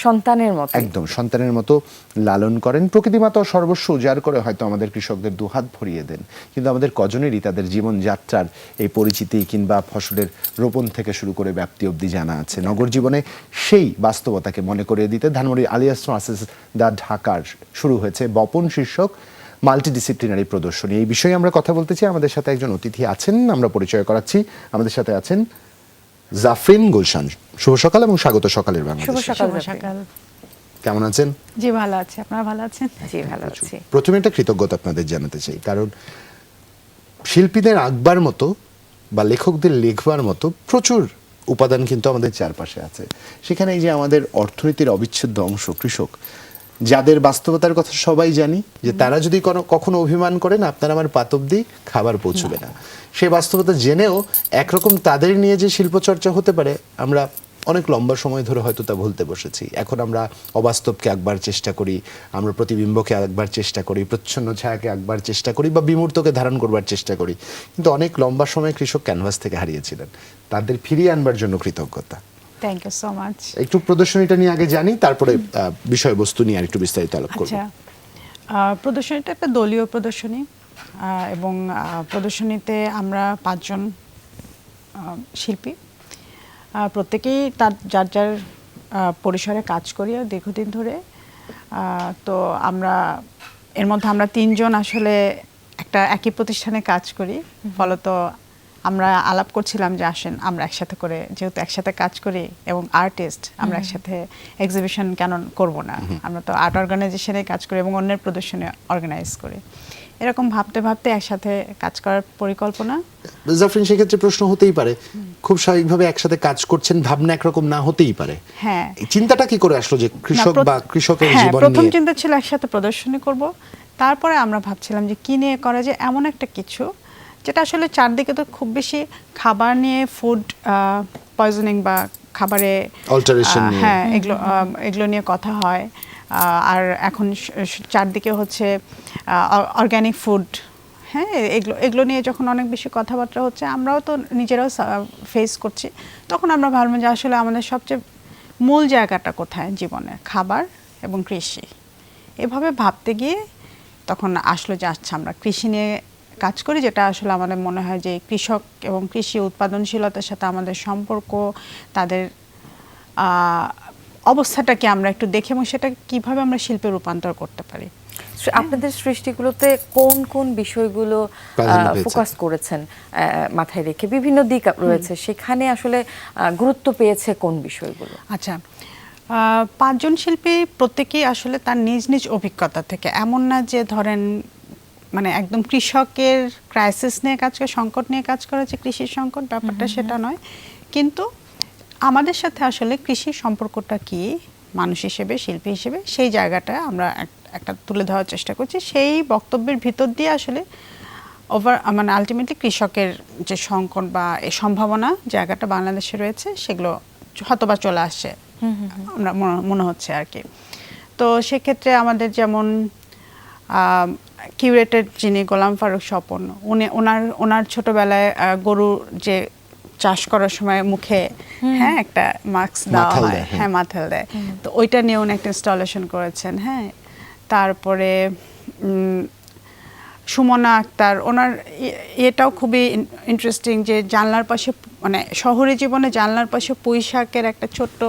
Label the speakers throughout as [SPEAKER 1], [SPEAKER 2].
[SPEAKER 1] সন্তানের মতো,
[SPEAKER 2] একদম সন্তানের মতো লালন করেন। প্রকৃতি মাতা সর্বস্ব উজাড় করে হয়তো আমাদের কৃষকদের দুহাত ভরিয়ে দেন, কিন্তু আমাদের কজনেরই তাদের জীবনযাত্রার এই পরিচিতি কিংবা ফসলের রোপণ থেকে শুরু করে ব্যাপ্তি অবধি জানা আছে। নগর জীবনে সেই বাস্তবতাকে মনে করিয়ে দিতে ধানমন্ডি আলিয়াস মাসেস দা ঢাকার শুরু হয়েছে বপন শীর্ষক মাল্টিডিসিপ্লিনারি প্রদর্শনী। এই বিষয়ে আমরা কথা বলতে চাই। আমাদের সাথে একজন অতিথি আছেন, আমরা পরিচয় করাচ্ছি। আমাদের সাথে আছেন জাফরিন গুলশান। শুভ সকাল এবং স্বাগত সকালের বাংলাদেশ।
[SPEAKER 1] শুভ সকাল।
[SPEAKER 2] কেমন আছেন?
[SPEAKER 3] জি ভালো আছি, আপনারা ভালো আছেন?
[SPEAKER 1] জি ভালো আছি।
[SPEAKER 2] প্রথমে একটা কৃতজ্ঞতা আপনাদের জানাতে চাই, কারণ শিল্পীদের আঁকবার মতো বা লেখকদের লেখবার মতো প্রচুর উপাদান কিন্তু আমাদের চারপাশে আছে। সেখানে এই যে আমাদের অর্থনীতির অবিচ্ছেদ্য অংশ কৃষক, যাদের বাস্তবতার কথা সবাই জানি, যে তারা যদি কখনো অভিমান করেন আপনার আমার পাত অবধি খাবার পৌঁছবে না, সেই বাস্তবতা জেনেও একরকম তাদের নিয়ে যে শিল্পচর্চা হতে পারে আমরা অনেক লম্বা সময় ধরে হয়তো তা ভুলতে বসেছি। এখন আমরা অবাস্তবকে আঁকবার চেষ্টা করি, আমরা প্রতিবিম্বকে আঁকবার চেষ্টা করি, প্রচ্ছন্ন ছায়াকে আঁকবার চেষ্টা করি বা বিমূর্তকে ধারণ করবার চেষ্টা করি, কিন্তু অনেক লম্বা সময় কৃষক ক্যানভাস থেকে হারিয়েছিলেন। তাদের ফিরিয়ে আনবার জন্য কৃতজ্ঞতা।
[SPEAKER 3] Thank you so much.
[SPEAKER 2] একটু প্রদর্শনীটা নিয়ে আগে জানি, তারপরে বিষয়বস্তু নিয়ে আরেকটু বিস্তারিত আলাপ করব।
[SPEAKER 3] আচ্ছা, প্রদর্শনীটা একটা দলীয় প্রদর্শনী এবং প্রদর্শনীতে আমরা 5 জন শিল্পী, প্রত্যেকেই তার যার যার পরিসরে কাজ করি দীর্ঘদিন ধরে। তো আমরা এর মধ্যে আমরা 3 জন আসলে একটা একই প্রতিষ্ঠানে কাজ করি, ফলত আমরা আলাপ করছিলাম যে আসেন আমরা একসাথে করে, যেহেতু একসাথে কাজ করি এবং আর্টিস্ট, আমরা একসাথে এক্সিবিশন কেন করব না, আমরা তো আর্ট অর্গানাইজেশনে কাজ করি এবং অন্যের প্রদর্শনী অর্গানাইজ করি। এরকম ভাবতে ভাবতে একসাথে কাজ করার পরিকল্পনা।
[SPEAKER 2] জাফরিন, সেক্ষেত্রে প্রশ্ন হতেই পারে, খুব স্বাভাবিকভাবে একসাথে কাজ করছেন, ভাবনা একরকম না হতেই পারে।
[SPEAKER 3] হ্যাঁ,
[SPEAKER 2] চিন্তাটা কি করে আসলো যে কৃষক বা কৃষকের জীবন নিয়ে?
[SPEAKER 3] প্রথম চিন্তা ছিল একসাথে প্রদর্শনী করব, তারপরে আমরা ভাবছিলাম যে কি নিয়ে করা যায়, এমন একটা কিছু যেটা আসলে চারদিকে তো খুব বেশি খাবার নিয়ে, ফুড পয়জনিং বা খাবারে
[SPEAKER 2] অল্টারেশন,
[SPEAKER 3] হ্যাঁ এগুলো নিয়ে কথা হয়। আর এখন চারদিকে হচ্ছে অর্গানিক ফুড, হ্যাঁ এগুলো নিয়ে যখন অনেক বেশি কথাবার্তা হচ্ছে, আমরাও তো নিজেরাও ফেস করছি, তখন আমরা ভাবলাম যে আসলে আমাদের সবচেয়ে মূল জায়গাটা কোথায় জীবনে, খাবার এবং কৃষি। এভাবে ভাবতে গিয়ে তখন আসলো যে আচ্ছা আমরা কৃষি নিয়ে কাজ করি, যেটা আসলে আমাদের মনে হয় যে কৃষক এবং কৃষি উৎপাদনশীলতার সাথে আমাদের সম্পর্ক, তাদের অবস্থাটাকে আমরা একটু দেখে এবং সেটা কিভাবে আমরা শিল্পে রূপান্তর করতে পারি।
[SPEAKER 1] আপনাদের সৃষ্টিগুলোতে কোন কোন বিষয়গুলো ফোকাস করেছেন মাথায় রেখে? বিভিন্ন দিক রয়েছে, সেখানে আসলে গুরুত্ব পেয়েছে কোন বিষয়গুলো?
[SPEAKER 3] আচ্ছা, 5 জন শিল্পী প্রত্যেকেই আসলে তার নিজ নিজ অভিজ্ঞতা থেকে, এমন না যে ধরেন মানে একদম কৃষকের ক্রাইসিস নিয়ে কাজ করে, সংকট নিয়ে কাজ করে, যে কৃষির সংকট ব্যাপারটা সেটা নয়, কিন্তু আমাদের সাথে আসলে কৃষির সম্পর্কটা কি মানুষ হিসেবে, শিল্পী হিসেবে, সেই জায়গাটা আমরা একটা তুলে ধরার চেষ্টা করছি। সেই বক্তব্যের ভিতর দিয়ে আসলে মানে আলটিমেটলি কৃষকের যে সংকট বা এই সম্ভাবনা জায়গাটা বাংলাদেশে রয়েছে, সেগুলো হয়তোবা চলে আসছে আমরা মনে হচ্ছে আর কি। তো সেক্ষেত্রে আমাদের যেমন কিউরেটের যিনি গোলাম ফারুক স্বপন, ওনার ছোটবেলায় গরু যে চাষ করার সময় মুখে হ্যাঁ একটা মাস্ক দেওয়া হয়, হ্যাঁ মাথাল দেয়, তো ওইটা নিয়ে উনি একটা ইনস্টলেশন করেছেন। হ্যাঁ, তারপরে সুমনা আক্তার, ওনার এটাও খুবই ইন্টারেস্টিং যে জানলার পাশে, মানে শহরে জীবনে জানলার পাশে পুঁই শাকের একটা ছোট্ট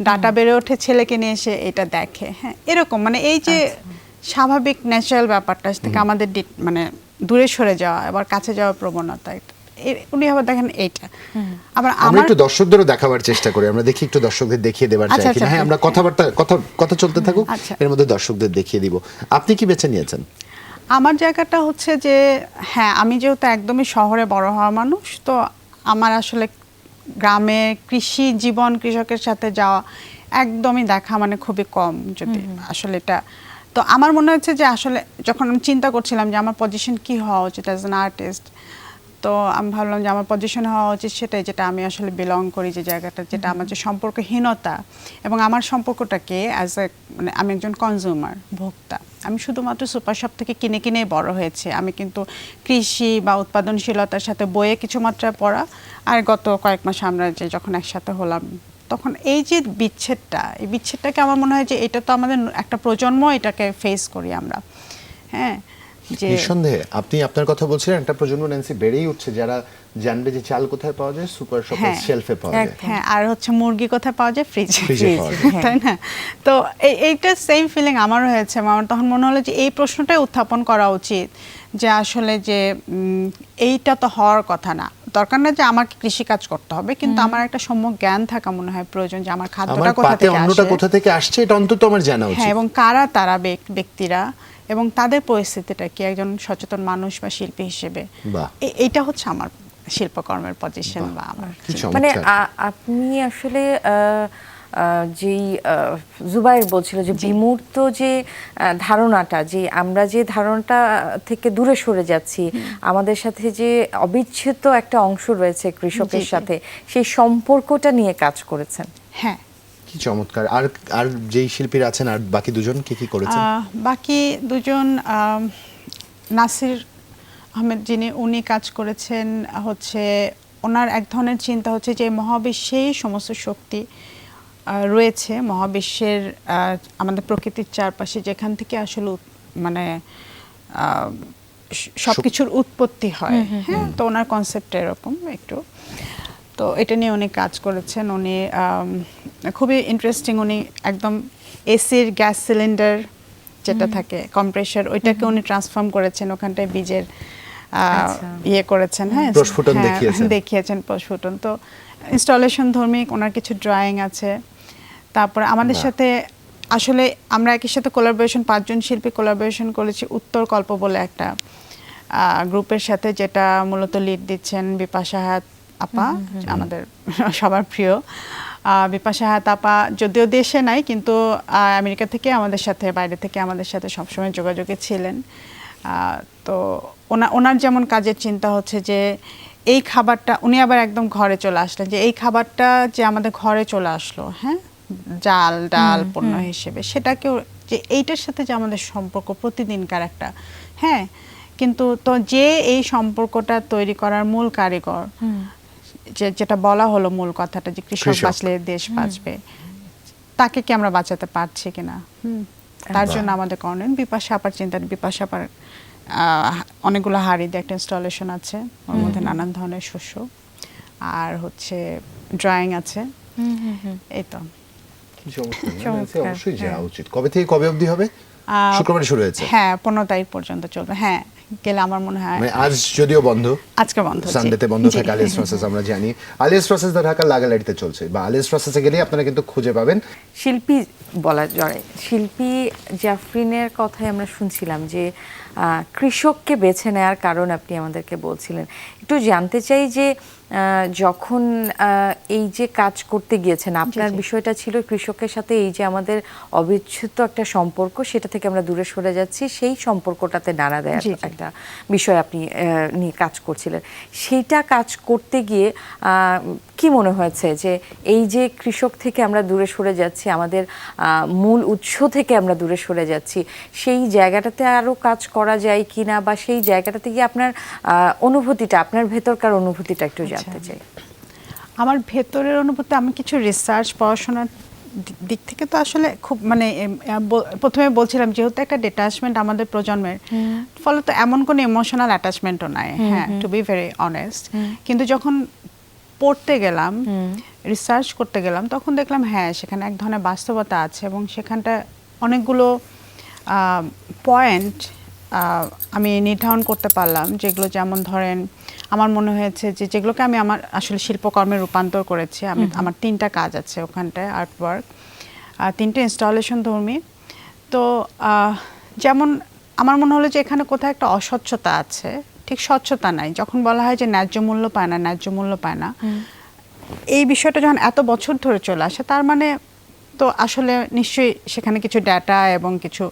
[SPEAKER 3] ডাটা বেড়ে ওঠে, ছেলেকে নিয়ে এসে এটা দেখে। হ্যাঁ, এরকম মানে এই যে স্বাভাবিক ন্যাচারাল ব্যাপারটা থেকে আমাদের মানে দূরে সরে যাওয়া, আবার কাছে যাওয়ার প্রবণতা, উনি আবার দেখেন এইটা। আবার
[SPEAKER 2] আমরা একটু দর্শকদেরও দেখাবার চেষ্টা করি, আমরা দেখি একটু দর্শকদের দেখিয়ে দেবার চাই কিনা। হ্যাঁ, আমরা কথা চলতে থাকুক, এর মধ্যে দর্শকদের দেখিয়ে দিব। আপনি কি বেছে নিয়েছেন?
[SPEAKER 3] আমার জায়গাটা হচ্ছে যে হ্যাঁ, আমি যেহেতু একদমই শহরে বড় হওয়া মানুষ, তো আমার আসলে গ্রামে কৃষি জীবন, কৃষকের সাথে যাওয়া একদমই দেখা মানে খুবই কম, যদি আসলে এটা। তো আমার মনে হচ্ছে যে আসলে যখন আমি চিন্তা করছিলাম যে আমার পজিশন কি হওয়া উচিত অ্যাজ অ্যান আর্টিস্ট, তো আমি ভাবলাম যে আমার পজিশন হওয়া উচিত সেটাই, যেটা আমি আসলে বিলং করি, যে জায়গাটা, যেটা আমার যে সম্পর্কহীনতা এবং আমার সম্পর্কটাকে অ্যাজ এ, মানে আমি একজন কনজিউমার, ভোক্তা। আমি শুধুমাত্র সুপার শপ থেকে কিনে কিনেই বড় হয়েছে। আমি কিন্তু কৃষি বা উৎপাদনশীলতার সাথে বইয়ে কিছু মাত্রায় পড়া, আর গত কয়েক মাস আমরা যে যখন একসাথে হলাম তখন এই যে এই বিচ্ছেদটাকে আমার মনে হয় যে এটা তো আমাদের একটা প্রজন্ম এটাকে ফেস করি আমরা। হ্যাঁ, যে
[SPEAKER 2] নিঃসন্দেহে আপনি আপনার কথা বলছিলেন, একটা প্রজন্ম ন্যান্সি বেড়েই উঠছে যারা জানবে যে চাল কোথায় পাওয়া যায়, সুপার শপে
[SPEAKER 3] হ্যাঁ,
[SPEAKER 2] শেলফে পাওয়া যায়।
[SPEAKER 3] হ্যাঁ, আর হচ্ছে মুরগি কোথায় পাওয়া যায়,
[SPEAKER 2] ফ্রিজে
[SPEAKER 3] ফ্রিজে
[SPEAKER 2] পাওয়া যায়।
[SPEAKER 3] তাই না? তো এইটা সেম ফিলিং আমারও হয়েছে। আমার তখন মনে হলো যে এই প্রশ্নটাই উত্থাপন করা উচিত যে আসলে যে এইটা তো হওয়ার কথা না। দরকার না যে আমাকে কৃষি কাজ করতে হবে, কিন্তু আমার একটা সম্যক জ্ঞান থাকা মনে হয় প্রয়োজন যে আমার খাদ্যটা
[SPEAKER 2] আমার
[SPEAKER 3] কোথা
[SPEAKER 2] পাতে
[SPEAKER 3] থেকে
[SPEAKER 2] অন্যটা
[SPEAKER 3] আসে,
[SPEAKER 2] কোথা থেকে আসছে এটা অন্তত আমার জানা উচিত।
[SPEAKER 3] হ্যাঁ, এবং কারা তারা ব্যক্তিরা এবং তাদের পরিস্থিতিটা কি, একজন সচেতন মানুষ বা শিল্পী হিসেবে।
[SPEAKER 2] বাহ।
[SPEAKER 3] এইটা হচ্ছে আমার শিল্পকর্মের পজিশন বা আমার
[SPEAKER 2] কি
[SPEAKER 1] মানে
[SPEAKER 2] চমৎকার।
[SPEAKER 1] আপনি আসলে যেই জুবাইর বলছিল যে বিমূর্ত যে ধারণাটা, যে আমরা যে ধারণাটা থেকে দূরে সরে যাচ্ছি, আমাদের সাথে যে অবিচ্ছেদ্য একটা অংশ রয়েছে কৃষকের সাথে, সেই সম্পর্কটা নিয়ে কাজ করেছেন।
[SPEAKER 3] হ্যাঁ,
[SPEAKER 2] কি চমৎকার। আর আর যেই শিল্পীরা আছেন, আর বাকি দুজন কি কি করেছেন?
[SPEAKER 3] বাকি দুজন নাসির আহমেদ যিনি, উনি কাজ করেছেন হচ্ছে ওনার এক ধরনের চিন্তা হচ্ছে যে মহাবিশ্বেই সমস্ত শক্তি রয়েছে, মহাবিশ্বের আমাদের প্রকৃতির চারপাশে যেখান থেকে আসলে মানে সবকিছুর উৎপত্তি হয়। হ্যাঁ, তো ওনার কনসেপ্টটা এরকম একটু। তো এটা নিয়ে উনি কাজ করেছেন। উনি খুবই ইন্টারেস্টিং। উনি একদম এসির গ্যাস সিলিন্ডার যেটা থাকে কম্প্রেসার, ওইটাকে উনি ট্রান্সফর্ম করেছেন, ওখানটায় বীজের ইয়ে করেছেন। হ্যাঁ,
[SPEAKER 2] প্রস্ফুটন
[SPEAKER 3] দেখিয়েছেন প্রস্ফুটন। তো ইনস্টলেশন ধর্মিক ওনার কিছু ড্রয়িং আছে। তারপরে আমাদের সাথে আসলে আমরা একই সাথে কোলাবোরেশন, 5 জন শিল্পী কোলাবোরেশন করেছি উত্তর কল্প বলে একটা গ্রুপের সাথে, যেটা মূলত লিড দিচ্ছেন বিপাশা হায়াত আপা, আমাদের সবার প্রিয় বিপাশা হায়াত আপা। যদিও দেশে নাই, কিন্তু আমেরিকা থেকে আমাদের সাথে, বাইরে থেকে আমাদের সাথে সবসময় যোগাযোগে ছিলেন। তো ওনার যেমন কাজের চিন্তা হচ্ছে যে এই খাবারটা, উনি আবার একদম ঘরে চলে আসলেন, যে এই খাবারটা যে আমাদের ঘরে চলে আসলো, হ্যাঁ, ডাল পণ্য হিসেবে, সেটাকেও যে এইটার সাথে যে আমাদের সম্পর্ক প্রতিদিনকার একটা, হ্যাঁ, কিন্তু তো যে এই সম্পর্কটা তৈরি করার মূল কারিগর, যেটা বলা হলো মূল কথাটা, যে কৃষক বাঁচলে দেশ বাঁচবে, তাকে কি আমরা বাঁচাতে পারছি কিনা। তার জন্য আমাদের করণীয় বিপাশা আপার চিন্তা। বিপাশা আপার অনেকগুলো হাড়ি দিয়ে একটা ইনস্টলেশন আছে, ওর মধ্যে নানান ধরনের শস্য, আর হচ্ছে ড্রয়িং আছে। এই তো
[SPEAKER 2] অবশ্যই যাওয়া উচিত। কবে থেকে কবে অবধি হবে? শুক্রবার শুরু হয়েছে।
[SPEAKER 3] হ্যাঁ, 15 তারিখ পর্যন্ত চলবে। হ্যাঁ, গেলে আমার মনে হয়।
[SPEAKER 2] মানে আজ যদিও বন্ধ,
[SPEAKER 3] আজকে বন্ধ,
[SPEAKER 2] সানডেতে বন্ধ থাকে আলিয়াস প্রসেস, আমরা জানি। আলিয়াস প্রসেস দা ঢাকা লাগালাড়িতে চলছে, বা আলিয়াস প্রসেসে গেলে আপনারা কিন্তু খুঁজে পাবেন।
[SPEAKER 1] শিল্পী বলা যায়, শিল্পী জাফরিনের কথাই আমরা শুনছিলাম যে কৃষককে বেছে নেওয়ার কারণ আপনি আমাদেরকে বলছিলেন। একটু জানতে চাই যে যখন এই যে কাজ করতে গিয়েছেন, আপনার বিষয়টা ছিল কৃষকের সাথে এই যে আমাদের অবিচ্ছেদ্য একটা সম্পর্ক, সেটা থেকে আমরা দূরে সরে যাচ্ছি, সেই সম্পর্কটাতে নাড়া দেওয়ার একটা বিষয় আপনি নিয়ে কাজ করছিলেন। সেইটা কাজ করতে গিয়ে কি মনে হয়েছে যে এই যে কৃষক থেকে আমরা দূরে সরে যাচ্ছি, আমাদের মূল উৎস থেকে আমরা দূরে সরে যাচ্ছি, সেই জায়গাটাতে আরও কাজ করা যায় কিনা, বা সেই জায়গাটাতে গিয়ে আপনার অনুভূতিটা, আপনার ভেতরকার অনুভূতিটা একটু জানতে চাই।
[SPEAKER 3] আমার ভেতরের অনুভূতি, আমি কিছু রিসার্চ পড়াশোনার দিক থেকে তো আসলে খুব মানে প্রথমে বলছিলাম, যেহেতু একটা ডিটাচমেন্ট আমাদের প্রজন্মের, ফলত এমন কোনো ইমোশনাল অ্যাটাচমেন্টও নাই, হ্যাঁ, টু বি ভেরি অনেস্ট। কিন্তু যখন পড়তে গেলাম, রিসার্চ করতে গেলাম, তখন দেখলাম হ্যাঁ, সেখানে এক ধরনের বাস্তবতা আছে, এবং সেখানটা অনেকগুলো পয়েন্ট আমি নির্ধারণ করতে পারলাম, যেগুলো যেমন ধরেন আমার মনে হয়েছে যে যেগুলোকে আমি আমার আসলে শিল্পকর্মে রূপান্তর করেছি। আমার 3টা কাজ আছে ওখানটায়, আর্টওয়ার্ক, 3টে ইনস্টলেশন ধর্মী। তো যেমন আমার মনে হলো যে এখানে কোথাও একটা অস্বচ্ছতা আছে, ঠিক স্বচ্ছতা নাই। যখন বলা হয় যে ন্যায্য মূল্য পায় না, এই বিষয়টা যখন এত বছর ধরে চলে আসে, তার মানে তো আসলে নিশ্চয়ই সেখানে কিছু ডাটা এবং কিছু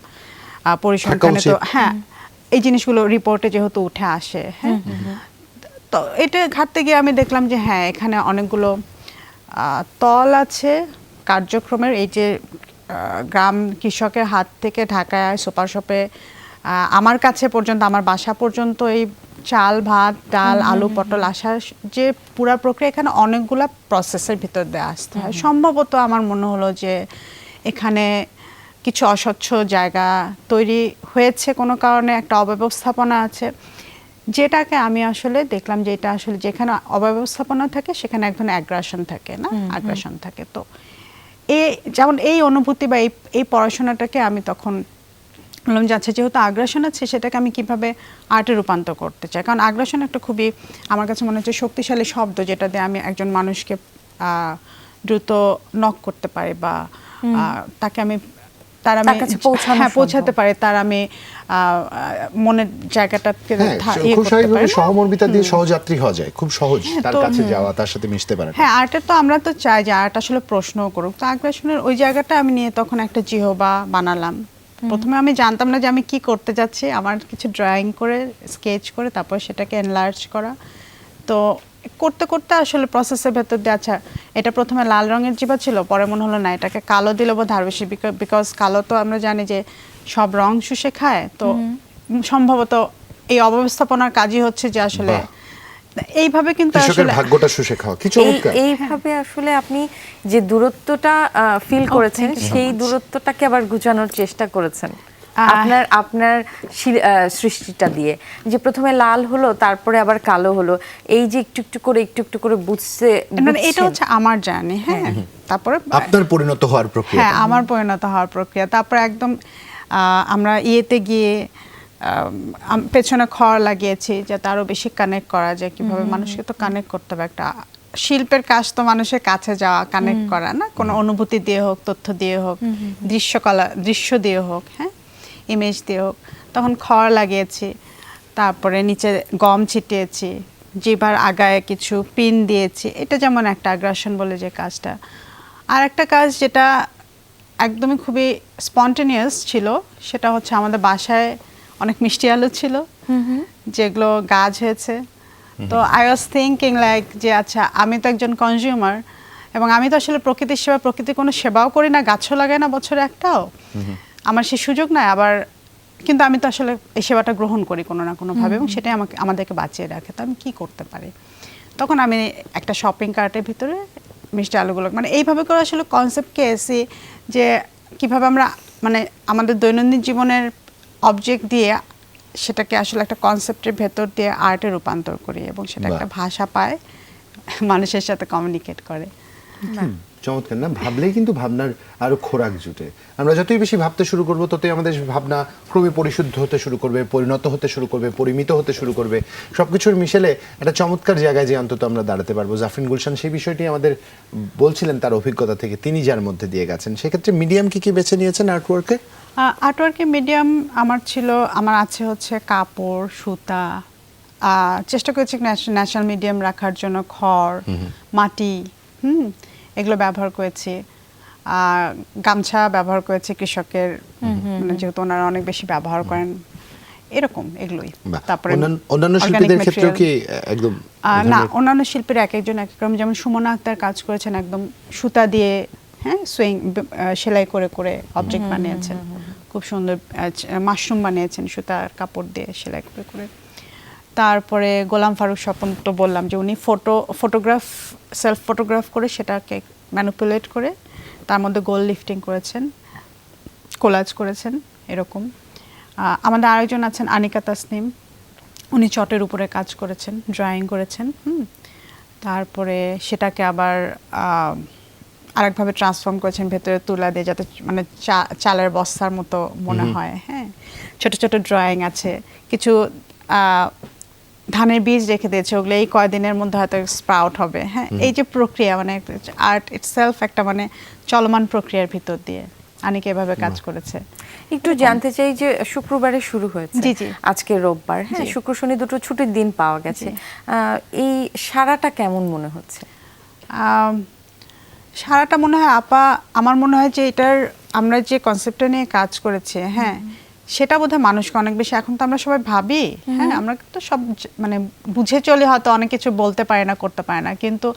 [SPEAKER 3] পরিসংখ্যানে তো, হ্যাঁ, এই জিনিসগুলো রিপোর্টে যেহেতু উঠে আসে, হ্যাঁ, তো এটা ঘাটতে গিয়ে আমি দেখলাম যে হ্যাঁ, এখানে অনেকগুলো তল আছে কার্যক্রমের। এই যে গ্রাম কৃষকের হাত থেকে ঢাকায় সুপার শপে আমার কাছে পর্যন্ত, আমার বাসা পর্যন্ত এই চাল, ভাত, ডাল, আলু, পটল আসার যে পুরা প্রক্রিয়া, এখানে অনেকগুলা প্রসেসের ভিতর দিয়ে আসতে হয়। সম্ভবত আমার মনে হলো যে এখানে কিছু অস্বচ্ছ জায়গা তৈরি হয়েছে, কোনো কারণে একটা অব্যবস্থাপনা আছে, যেটাকে আমি আসলে দেখলাম যে এটা আসলে যেখানে অব্যবস্থাপনা থাকে সেখানে এক ধরনের অ্যাগ্রাসন থাকে, না আগ্রাসন থাকে। তো যেমন এই অনুভূতি বা এই পড়াশোনাটাকে আমি তখন বললাম যে আচ্ছা, যেহেতু আগ্রাসন আছে, সেটাকে আমি কিভাবে আর্টে রূপান্তর করতে চাই। কারণ আগ্রাসন একটা খুবই, আমার কাছে মনে হচ্ছে, শক্তিশালী শব্দ, যেটা দিয়ে আমি একজন মানুষকে দ্রুত নক করতে পারি বা তাকে আমি
[SPEAKER 1] তার কাছে
[SPEAKER 3] পৌঁছাতে পারে, তার আমি মনের জায়গাটাকে
[SPEAKER 2] খুব স্বাভাবিকভাবে সহমর্মিতা দিয়ে সহযাত্রী হওয়া যায়, খুব সহজ তার কাছে যাওয়া, তার সাথে মিশতে পারা।
[SPEAKER 3] হ্যাঁ, আর্টের তো আমরা তো চাই যে আর্ট আসলে প্রশ্নও করুক। তো আগ্রাসনের ওই জায়গাটা আমি নিয়ে তখন একটা জিহবা বানালাম। প্রথমে আমি জানতাম না যে আমি কি করতে যাচ্ছি, আমার কিছু ড্রয়িং করে, স্কেচ করে, তারপর সেটাকে এনলার্জ করা। তো করতে করতে আসলে প্রসেসের ভেতর দিয়ে, আচ্ছা এটা প্রথমে লাল রঙের জিহ্বা ছিল, পরে মনে হলো না, এটাকে কালো দিলে বোধ হয় বেশি, বিকজ কালো তো আমরা জানি যে সব রং শুষে খায়। তো সম্ভবত এই অব্যবস্থাপনার কাজই হচ্ছে যে আসলে এইভাবে কিন্তু আসলে
[SPEAKER 2] ভাগ্যটা শুষে খাওয়া। কি চমৎকার!
[SPEAKER 1] এইভাবে আসলে আপনি যে দূরত্বটা ফিল করেছেন, সেই দূরত্বটাকে আবার ঘুচানোর চেষ্টা করেছেন আপনার সৃষ্টিটা দিয়ে। যে প্রথমে লাল হলো, তারপরে আবার কালো হলো, এই যে একটু একটু করে বুঝতে,
[SPEAKER 3] এটা হচ্ছে আমার জার্নি। হ্যাঁ, তারপরে
[SPEAKER 2] আপনার পরিণত হওয়ার প্রক্রিয়া।
[SPEAKER 3] হ্যাঁ, আমার পরিণত হওয়ার প্রক্রিয়া। তারপরে একদম আমরা ইয়েতে গিয়ে পেছনে খড় লাগিয়েছি, যাতে আরো বেশি কানেক্ট করা যায়। কিভাবে মানুষকে তো কানেক্ট করতে হবে, একটা শিল্পের কাজ তো মানুষের কাছে যাওয়া, কানেক্ট করা, না কোনো অনুভূতি দিয়ে হোক, তথ্য দিয়ে হোক, দৃশ্য দিয়ে হোক, হ্যাঁ, ইমেজ দিয়ে হোক। তখন খড় লাগিয়েছি, তারপরে নিচে গম ছিটিয়েছি, জিভার আগায় কিছু পিন দিয়েছি। এটা যেমন একটা আগ্রাসন বলে যে কাজটা। আর একটা কাজ যেটা একদমই খুবই স্পন্টেনিয়াস ছিল, সেটা হচ্ছে আমাদের বাসায় অনেক মিষ্টি আলু ছিল, যেগুলো গাছ হয়েছে। তো আই ওয়াজ থিঙ্কিং লাইক যে আচ্ছা, আমি তো একজন কনজিউমার, এবং আমি তো আসলে প্রকৃতির সেবা, প্রকৃতির কোনো সেবাও করি না, গাছও লাগাই না বছরে একটাও, আমার সে সুযোগ নাই। আবার কিন্তু আমি তো আসলে এই সেবাটা গ্রহণ করি কোনো না কোনোভাবে, এবং সেটাই আমাদেরকে বাঁচিয়ে রাখে। তো আমি কী করতে পারি? তখন আমি একটা শপিং কার্টের ভিতরে মিষ্টি আলুগুলো, মানে এইভাবে করে আসলে কনসেপ্টকে এসি যে কিভাবে আমরা মানে আমাদের দৈনন্দিন জীবনের অবজেক্ট দিয়ে সেটাকে আসলে একটা কনসেপ্টের ভেতর দিয়ে আর্টে রূপান্তর করি, এবং সেটা একটা ভাষা পায়, মানুষের সাথে কমিউনিকেট করে।
[SPEAKER 2] চমৎকার না? ভাবলেই কিন্তু ভাবনার আরো খোরাক জুটে। আমরা যতই বেশি ভাবতে শুরু করবো, ততই আমাদের ভাবনা ক্রমে পরিশুদ্ধ হতে শুরু করবে, পরিণত হতে শুরু করবে, পরিমিত হতে শুরু করবে। সবকিছুর মিশেলে একটা চমৎকার জায়গায় যে অন্তত আমরা দাঁড়াতে পারবো। জাফরিন গুলশান সেই বিষয়টি আমাদের বলছিলেন তার অভিজ্ঞতা থেকে, তিনি যার মধ্যে দিয়ে গেছেন। সেক্ষেত্রে মিডিয়াম কি বেছে নিয়েছেন আর্টওয়ার্কে?
[SPEAKER 3] আর্টওয়ার্কের মিডিয়াম আমার আছে হচ্ছে কাপড়, সুতা। চেষ্টা করেছি ন্যাচারাল মিডিয়াম রাখার জন্য, খড়, মাটি, এগুলো ব্যবহার করেছি। গামছা ব্যবহার করেছি কৃষকের, মানে যেহেতু ওনারা অনেক বেশি ব্যবহার করেন, এরকম এগুলোই। তারপরে
[SPEAKER 2] অন্যান্য শিল্পীদের ক্ষেত্রেও কি একদম
[SPEAKER 3] না, অন্যান্য শিল্পীর এক একজন এক রকম। যেমন সুমনা আক্তার কাজ করেছেন একদম সুতা দিয়ে, হ্যাঁ, সুইং সেলাই করে করে অবজেক্ট বানিয়েছেন, খুব সুন্দর। মাশরুম বানিয়েছেন সুতার কাপড় দিয়ে সেলাই করে করে। তারপরে গোলাম ফারুক স্বপন তো বললাম যে উনি সেলফ ফটোগ্রাফ করে সেটাকে ম্যানিপুলেট করে তার মধ্যে গোল লিফটিং করেছেন, কোলাজ করেছেন, এরকম। আমাদের আরেকজন আছেন আনিকা তাসনিম, উনি চটের উপরে কাজ করেছেন, ড্রয়িং করেছেন। তারপরে সেটাকে আবার আরেকভাবে ট্রান্সফর্ম করেছেন, ভেতরে তুলা দিয়ে, যাতে মানে চালের বস্তার মতো মনে হয়। হ্যাঁ, ছোট ছোট ড্রয়িং আছে, কিছু ধানের বীজ রেখে দিয়েছে, ওগুলো এই কয়দিনের মধ্যে হয়তো স্প্রাউট হবে। হ্যাঁ, এই যে প্রক্রিয়া, মানে আর্ট ইটসেলফ একটা মানে চলমান প্রক্রিয়ার ভিতর দিয়ে আনিকা এভাবে কাজ করেছে।
[SPEAKER 1] একটু জানতে চাই যে শুক্রবারে শুরু হয়েছে,
[SPEAKER 3] জি জি,
[SPEAKER 1] আজকে রোববার, হ্যাঁ, শুক্র শনি দুটো ছুটির দিন পাওয়া গেছে। এই সারাটা কেমন মনে হচ্ছে?
[SPEAKER 3] সারাটা মনে হয় আমার মনে হয় যে এটার আমরা যে কনসেপ্টটা নিয়ে কাজ করেছি, হ্যাঁ, সেটা বোধহয় মানুষকে অনেক বেশি, এখন তো আমরা সবাই ভাবি, হ্যাঁ আমরা তো সব মানে বুঝে চলে হয়তো অনেক কিছু বলতে পারি না, করতে পারি না, কিন্তু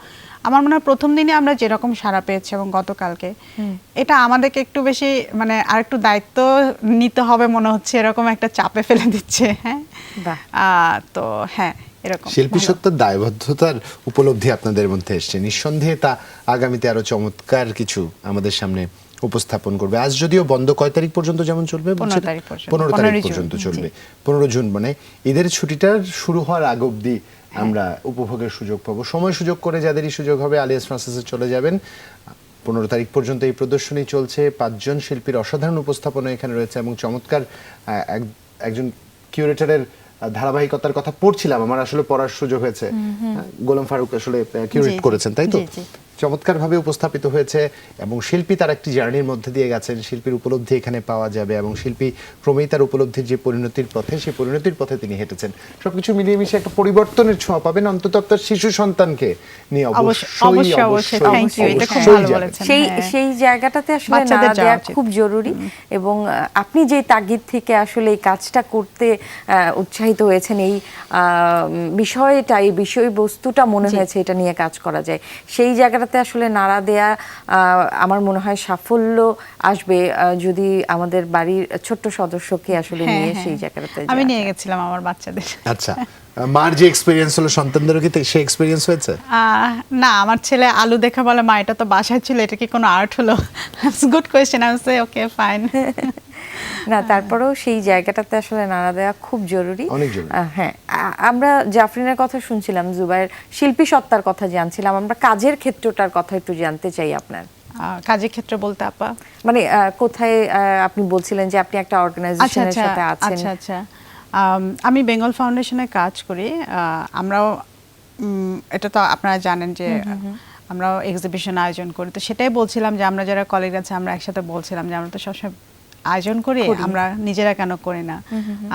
[SPEAKER 3] আমার মনে হয় প্রথম দিনে আমরা যেরকম সাড়া পেয়েছি এবং গতকালকে এটা আমাদেরকে একটু বেশি মানে আর একটু দায়িত্ব নিতে হবে মনে হচ্ছে, এরকম একটা চাপে ফেলে দিচ্ছে। হ্যাঁ
[SPEAKER 1] বাহ।
[SPEAKER 3] তো হ্যাঁ এরকম
[SPEAKER 2] শিল্পী
[SPEAKER 3] ভালো।
[SPEAKER 2] সত্তার দায়বদ্ধতার উপলব্ধি আপনাদের মধ্যে এসছে, নিঃসন্দেহে তা আগামীতে আরো চমৎকার কিছু আমাদের সামনে উপস্থাপন করবে। আজ যদিও বন্ধ কয় তারিখ পর্যন্ত যেমন চলবে?
[SPEAKER 3] 15 তারিখ পর্যন্ত।
[SPEAKER 2] 15
[SPEAKER 3] 15
[SPEAKER 2] তারিখ
[SPEAKER 3] জুন,
[SPEAKER 2] পর্যন্ত
[SPEAKER 3] জি।
[SPEAKER 2] চলবে। 15 জুন মানে ঈদের ছুটিটার শুরু হওয়ার আগ অবধি আমরা উপভোগের সুযোগ পাবো। সময় সুযোগ করে যাদেরই সুযোগ হবে আলিয়াস ফ্রান্সিসে চলে যাবেন। 15 তারিখ পর্যন্ত এই প্রদর্শনী চলছে। 5 জন শিল্পীর অসাধারণ উপস্থাপনা এখানে রয়েছে এবং চমৎকার একজন কিউরেটরের ধারাবাহিকতার কথা পড়ছিলাম, আমার আসলে পড়ার সুযোগ হয়েছে। গোলাম ফারুক আসলে কিউরেট
[SPEAKER 3] জি, জি।
[SPEAKER 2] করেছেন, তাই তো?
[SPEAKER 3] জি, জি।
[SPEAKER 2] চমৎকারভাবে উপস্থাপিত হয়েছে এবং শিল্পী তার একটি জার্নির মধ্যে দিয়ে গেছেন, শিল্পীর উপলব্ধি এখানে পাওয়া যাবে এবং শিল্পী ক্রমেই তার উপলব্ধির যে পরিণতির পথে, সেই পরিণতির পথে তিনি হেঁটেছেন। সবকিছু মিলিয়ে মিশিয়ে একটা পরিবর্তনের ছোঁয়া পাবেন অন্তত আপনার শিশু সন্তানকে নিয়ে।
[SPEAKER 3] অবশ্যই, thank you, এটা খুব ভালো বলেছেন।
[SPEAKER 1] সেই
[SPEAKER 3] হ্যাঁ।
[SPEAKER 1] সেই জায়গাটাতে আসলে
[SPEAKER 3] বাচ্চাদের
[SPEAKER 1] নাড়া
[SPEAKER 3] যাওয়া
[SPEAKER 1] দেওয়া
[SPEAKER 3] উচিত।
[SPEAKER 1] খুব জরুরি এবং আপনি যে তাগিদ থেকে আসলে এই কাজটা করতে উৎসাহিত হয়েছেন, এই বিষয়টা, এই বিষয়বস্তুটা মনে হয়েছে এটা নিয়ে কাজ করা যায়, সেই জায়গাটাতে আসলে নাড়া দেয়া আমার মনে হয় সাফল্য আসবে যদি আমাদের বাড়ির ছোট্ট সদস্যকে আসলে
[SPEAKER 3] হ্যাঁ,
[SPEAKER 1] নিয়ে
[SPEAKER 3] হ্যাঁ।
[SPEAKER 1] সেই জায়গাটাতে
[SPEAKER 3] আমি
[SPEAKER 1] যাওয়া
[SPEAKER 3] নিয়ে
[SPEAKER 1] যায়।
[SPEAKER 3] গেছিলাম আমার বাচ্চাদের।
[SPEAKER 2] আচ্ছা, মার যে এক্সপেরিয়েন্স হলো সন্তানদেরও কি সে এক্সপেরিয়েন্স হয়েছে?
[SPEAKER 3] না, আমার ছেলে আলু দেখে বলে মা এটা তো বাসায় ছিল, এটা কি কোনো আর্ট হলো? Good question, I say okay fine.
[SPEAKER 1] না, তারপরেও সেই জায়গাটাতে আসলে নাড়া দেওয়া খুব জরুরি।
[SPEAKER 2] অনেক জরুরি।
[SPEAKER 1] হ্যাঁ, আমরা জাফরিনের কথা শুনছিলাম, জুবাইর শিল্পী সত্তার কথা জানছিলাম, আমরা কাজের ক্ষেত্রটার কথা একটু জানতে চাই আপনার।
[SPEAKER 3] কাজের ক্ষেত্রে বলতে আপা
[SPEAKER 1] মানে কোথায় আপনি বলছিলেন যে আপনি একটা
[SPEAKER 3] আচ্ছা
[SPEAKER 1] অর্গানাইজেশনের
[SPEAKER 3] আচ্ছা
[SPEAKER 1] সাথে আছেন।
[SPEAKER 3] আচ্ছা আচ্ছা আমি বেঙ্গল ফাউন্ডেশনে কাজ করি। আমরাও এটা তো আপনারা জানেন যে আমরাও এক্সিবিশন আয়োজন করি, তো সেটাই বলছিলাম যে আমরা যারা কলিগ আছে আমরা একসাথে বলছিলাম যে আমরা তো সবসময় আয়োজন করি, আমরা নিজেরা কেন করি না।